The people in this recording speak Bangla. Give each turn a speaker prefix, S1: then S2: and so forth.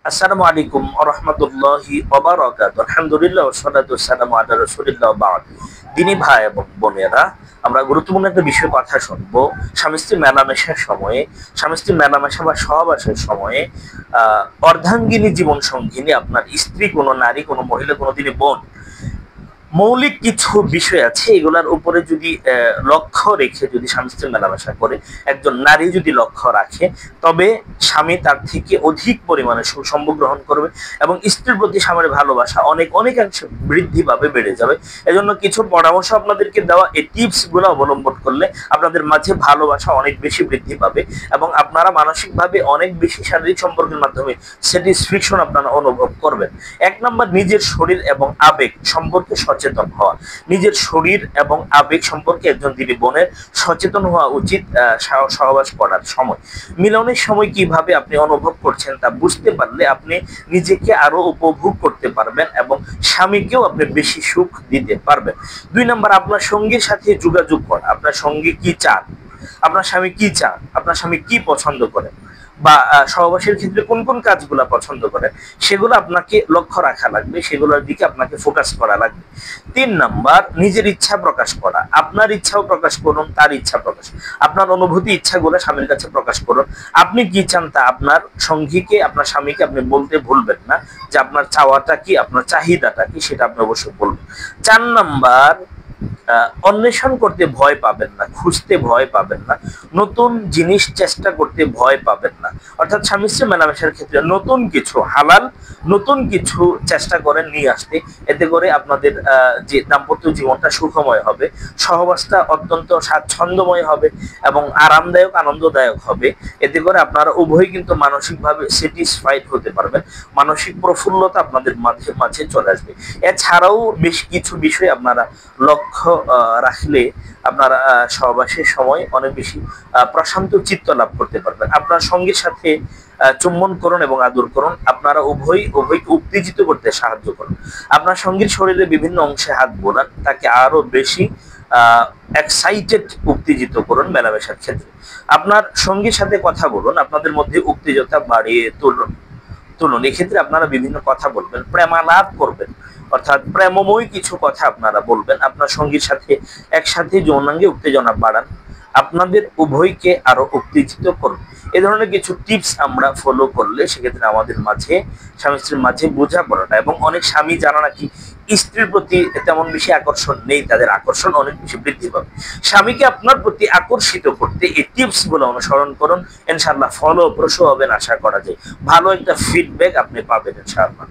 S1: আসসালামু আলাইকুম ওয়া রাহমাতুল্লাহি ওয়া বারাকাতুহু। আলহামদুলিল্লাহ ওয়া সলাতু ওয়াসসালামু আলা রাসূলিল্লাহ বা'দ। দিনী ভাই এবং বোনেরা, আমরা গুরুত্বপূর্ণ একটা বিষয়ে কথা শুনবো। স্বামী-স্ত্রী মেলামেশার সময়ে, স্বামী-স্ত্রী মেলামেশা বা সহবাসের সময়ে অর্ধাঙ্গিনী জীবন সঙ্গিনী আপনার স্ত্রী, কোনো নারী, কোনো মহিলা, কোনো তিনি বোন, মৌলিক কিছু বিষয় আছে, এগুলার উপরে যদি লক্ষ্য রেখে যদি স্বামী স্ত্রী মেলামেশা করে, একজন নারী যদি লক্ষ্য রাখে, তবে স্বামী তার থেকে অধিক পরিমাণে সুসম্ভোগ গ্রহণ করবে এবং স্ত্রীর প্রতি স্বামীর ভালোবাসা অনেকাংশে বৃদ্ধি পাবে, বেড়ে যাবে। এজন্য কিছু পরামর্শ আপনাদেরকে দেওয়া, এই টিপস গুলো অবলম্বন করলে আপনাদের মাঝে ভালোবাসা অনেক বেশি বৃদ্ধি পাবে এবং আপনারা মানসিকভাবে অনেক বেশি শারীরিক সম্পর্কের মাধ্যমে স্যাটিসফ্যাকশন আপনারা অনুভব করবেন। এক নম্বর, নিজের শরীর এবং আবেগ সম্পর্কে সচেতন হওয়া। নিজের শরীর এবং আবেগ সম্পর্কে একজন দিনী বোনের সচেতন হওয়া উচিত। সহবাস করার সময়, মিলনের সময় কিভাবে আপনি অনুভব করছেন তা বুঝতে পারলে আপনি নিজেকে আরো উপভোগ করতে পারবেন এবং স্বামীকেও আপনি বেশি সুখ দিতে পারবেন। দুই নম্বর, আপনার সঙ্গীর সাথে যোগাযোগ করা। আপনার সঙ্গী কি চান, আপনার স্বামী কি চান, আপনার স্বামী কি পছন্দ করেন, বা সহবাসের ক্ষেত্রে কোন কোন কাজগুলো পছন্দ করে, সেগুলো আপনাকে লক্ষ্য রাখা লাগবে, সেগুলোর দিকে আপনাকে ফোকাস করা লাগবে। তিন নাম্বার, নিজের ইচ্ছা প্রকাশ করা। আপনার ইচ্ছাও প্রকাশ করুন, তার ইচ্ছা প্রকাশ, আপনার অনুভূতি ইচ্ছাগুলো স্বামীর কাছে প্রকাশ করুন। আপনি কি চান তা আপনার সঙ্গীকে, আপনার স্বামীকে আপনি বলতে ভুলবেন না, যে আপনার চাওয়াটা কি, আপনার চাহিদাটা কি, সেটা আপনি অবশ্যই বলবেন। চার নাম্বার, অন্বেষণ করতে ভয় পাবেন না, খুঁজতে ভয় পাবেন না, নতুন জিনিস চেষ্টা করতে ভয় পাবেন না। অর্থাৎ স্বামী স্ত্রী মেলামেশার ক্ষেত্রে নতুন কিছু, হালাল নতুন কিছু চেষ্টা করেন নিয়ে আসতে। এতে করে আপনাদের যে দাম্পত্য জীবনটা সুখময় হবে, সহবাসটা অত্যন্ত স্বাচ্ছন্দ্যময় হবে এবং আরামদায়ক, আনন্দদায়ক হবে। এতে করে আপনারা উভয়ই কিন্তু মানসিকভাবে স্যাটিসফাইড হতে পারবেন, মানসিক প্রফুল্লতা আপনাদের মাঝে মাঝে চলে আসবে। এছাড়াও বেশ কিছু বিষয় আপনারা লক্ষ্য রাখলে আপনারা সহবাসের সময় অনেক বেশি প্রশান্ত চিত্ত লাভ করতে পারবেন। আপনার সঙ্গীর সাথে চুম্বন করুন এবং আদর করুন। আপনারা উভয়কে উত্তেজিত করতে সাহায্য করুন। আপনার সঙ্গীর শরীরে বিভিন্ন অংশে হাত বোলান, তাকে আরো বেশি এক্সাইটেড, উত্তেজিত করুন মেলামেশার ক্ষেত্রে। আপনার সঙ্গীর সাথে কথা বলুন, আপনাদের মধ্যে উত্তেজতা বাড়িয়ে তুলুন। এক্ষেত্রে আপনারা বিভিন্ন কথা বলবেন, প্রেমালাপ করবেন, অর্থাৎ প্রেমময় কিছু কথা আপনারা বলবেন। আপনার সঙ্গীর সাথে একসাথে যৌনাঙ্গে উত্তেজনা বাড়ান, আপনাদের উভয়কে আরো উত্তেজিত করুন। এ ধরনের কিছু টিপস আমরা ফলো করলে সেক্ষেত্রে আমাদের মাঝে, স্বামী স্ত্রীর মাঝে বোঝাপড়াটা, এবং অনেক স্বামী যারা নাকি স্ত্রীর প্রতি তেমন বেশি আকর্ষণ নেই, তাদের আকর্ষণ অনেক বেশি বৃদ্ধি পাবে। স্বামীকে আপনার প্রতি আকর্ষিত করতে এই টিপস গুলো অনুসরণ করুন, ইনশাআল্লাহ ফলপ্রসূ হবেন, আশা করা যায়। ভালো একটা ফিডব্যাক আপনি পাবেন ইনশাআল্লাহ।